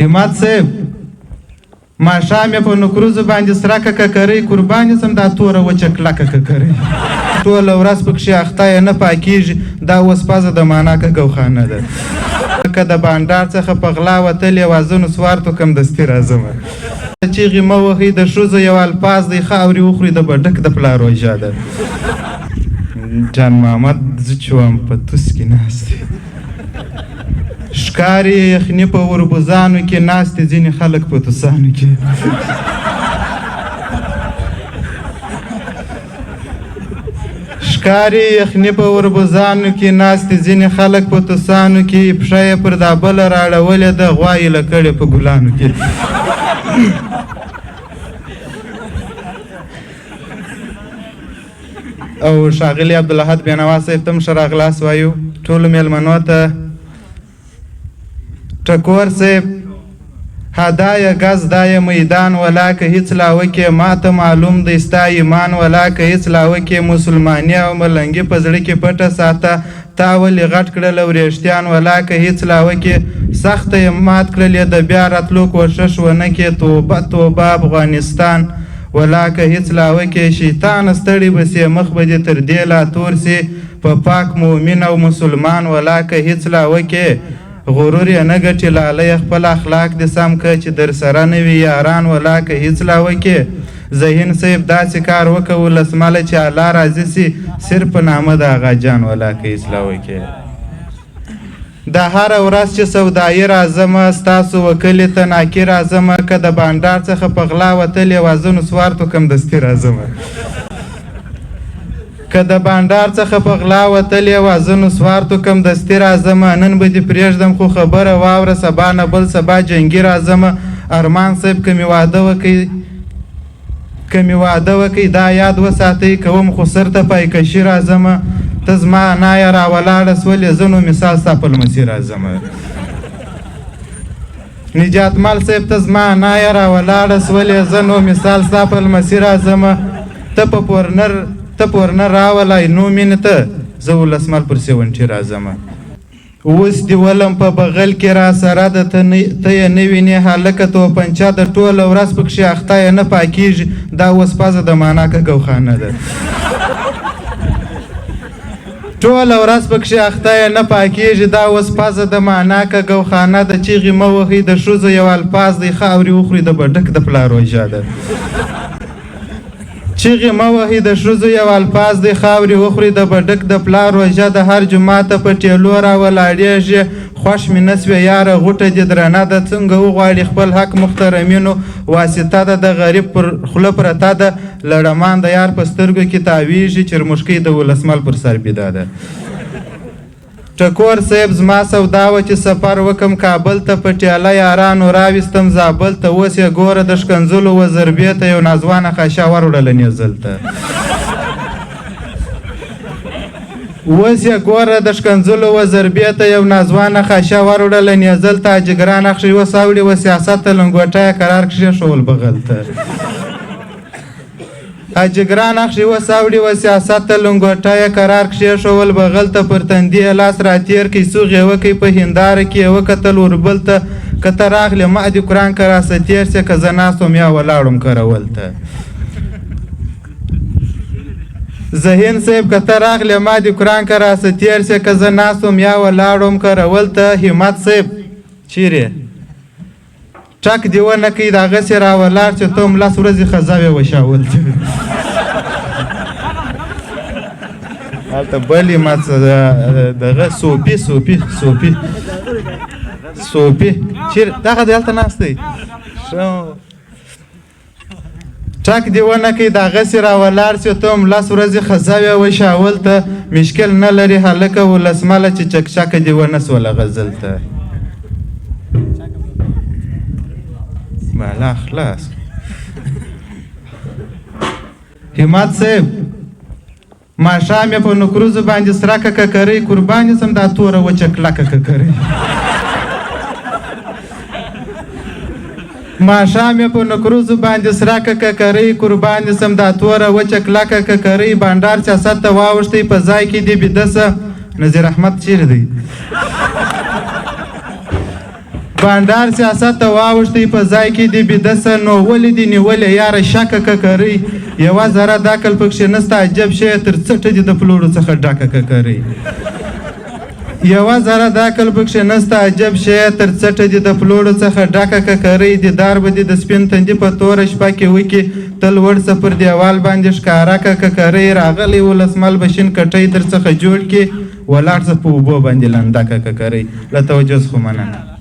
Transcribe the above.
همت صاحب ماښام یې په نکروزو باندې سرکه ککرۍ قربانې سم دا توره وچه کلکه ککرۍ ټوله ورځ پکښې اخته یې نه پاکېږي دا اوس پزه د معنا کګوخانه ده که د بانډار څخه په غلا وتلې وازونو سوارتو کم دستي راځمه چیغې مه وهئ د ښځو یو الفاظ دی خاورې وخوري د بډک د پلار روژه ده جان محمد زه چې وم په توس کې ناست ښکاري یخني په وربوزانو کې ناستې ځینې خلک په توسانو کې ښکاري یخني په وربوزانو کې ناستې ځینې خلک په توسانو کې پښه یې پر دا بله راړولې ده غوا یې لکړې په ګلانو کې او ښاغلي عبدالاحد بینوا صاحب ته هم ښه راغلاست وایو ټولو میلمنو ته ټکور صاحب هدایه ګز دایه میدان ولا که هیڅ لاوکې ماته معلوم دی ستا ایمان ولا که هیڅ لاوکې مسلماني او ملنګي په زړه کې پټه ساته تا ولې غټ کړل وریښتیان ولا که هیڅ لاوکې سخته یې مات کړلې د بیا راتلو کوښښ ونه کې توبه توبه افغانستان ولا که هیڅ لاوکې شیطان ستړی به سي مخ به دې تر دې لا تور سي په پاک مؤمن او مسلمان ولا که هیڅ لاوکې غرور یې نه ګټي لاله خپل اخلاق دې سم که چې در سره نه وي یاران ولا که هیڅ لاوکې ذهین صاحب داسې کار وکه ولسمله چې الله راضي سي صرف په نامه د آغا جان ولا که هیڅ لاوکې دا هره ورځ چې سودایي راځمه ستاسو وکلې ته ناکي راځمه که د بانډار څخه په غلا وتلې وازونو سوارتو کم دستي راځمه که د بانډار څخه په غلا وتلې وازونو سوارتو کم دستي راځمه نن به دې پرېږدم خو خبره واوره سبا نه بل سبا جنګي راځمه ارمان صاحب که مې واده وکئ دا یاد وساتئ کوم خو سر ته پایکشي راځمه ته زما نایه راولاړه سولې زه نو مثال ستا په لمسي راځمه نجات مال صاحب ته زما نایه راولاړه سولې زه نو مثال ستا په لمسي راځمه ته پورنر راولای نو مینې ته زه ولسمال پر سیونټي راځمه اوس دې ولم په بغل کې را سره ده ته یې نه وینې هلکه توپنچه د ټوله ورځ پکښې اخته یې نه پاکېږي دا اوس پزه د معنا کګوخانه ده ټوله ورځ پکښې اخته یې نه پاکېږي دا اوس پزه د معنا کګوخانه ده چیغې مه وهئ د ښځو یو الفاظ دی خاورې وخوري د بډک د پلار روژه ده چیغې مه وهئ د ښځو یو الفاظ دی خاورې وخوري د بډک د پلار روژه د هر جومات ته په ټیلو راولاړېږي خوښ مې نه سوې یاره غوټه دې درنه ده څنګه وغواړي خپل حق محترمینو واسطه ده د غریب پر خوله پرته ده لړمان د یار په سترګو کې تاویږي چرموښکۍ د ولسمل پر سر بیده ده ټکور صاحب زما سودا وه چې سفر وکم کابل ته په ټیله یارانو راویستم زابل ته اوس یې ګوره د ښکنځلو وزربې ته یو نازوانه خاشه وروړله نیزل ته اوس یې ګوره د ښکنځلو وزربې ته یو نازوانه خاشه وروړله نیزل ته اجګران اخښي وساوړي و سیاست ته لنګوټه یې قرار کښېښول بغل ته اجګران اخښي وساوړي و سیاست ته لنګوټه یې قرار کښېښول بغل ته پر تندي یې لاس راتېر کړئ سوغ یې وکئ په هنداره کې یې وکتل وربل ته که ته راغلې ما دې قرآن که راسه تېر سې که زه ناست وم یا ولاړم کرول ته ذهین صاحب که ته راغلې ما دې قرآن که راسه تېر سې که زه ناست وم یا ولاړم کرول ته همت صاحب چیرې ټک دې ونه کوي د هغسې راولاړ چې ته هم لس ورځې خزاوې وشاول هلته بل یې ما دغه صوفي چیرې دغه دی هلته ناست دی ټک دې ونه کوي د هغسې راولاړ چې ته هم لس ورځې خزاوې وشاول ته مشکل نه لري هلکه ولسمله چې چکچکه دې ونه سوله غزل ته بالا خلاص همت صاحب ماښام یې په نکروزو باندې سرکه ککرۍ قربانې سم دا توره وچه کلکه ککرۍ ماښام یې په نکروزو باندې سرکه ککرۍ قربانې سم دا توره وچه کلکه ککرۍ بانډار سیاست ته واوښتی په ځای کې دې بیده سه نظیر احمد چیرې دی بانډار سیاست ته واوښتی په ځای کې دې بیده نو ولې دې نیولې یاره شکه ککرۍ یوه ذره د عقل پکښې نسته عجب شی تر څټه دې د پلوړو څخه ډکه ککرۍ یوه ذره د عقل پکښې نسته عجب شی تر څټه دې د پلوړو څخه ډکه ککرۍ دیدار به دې د سپین تندي په توره شپه کې وکړي تل ورڅه پر دیوال باندې ښکاره که ککرۍ راغلی ولسمل به شین کټۍ در څخه جوړ کړي ولاړ څه په اوبو باندې لنډکه ککرۍ له توجه څخه مننه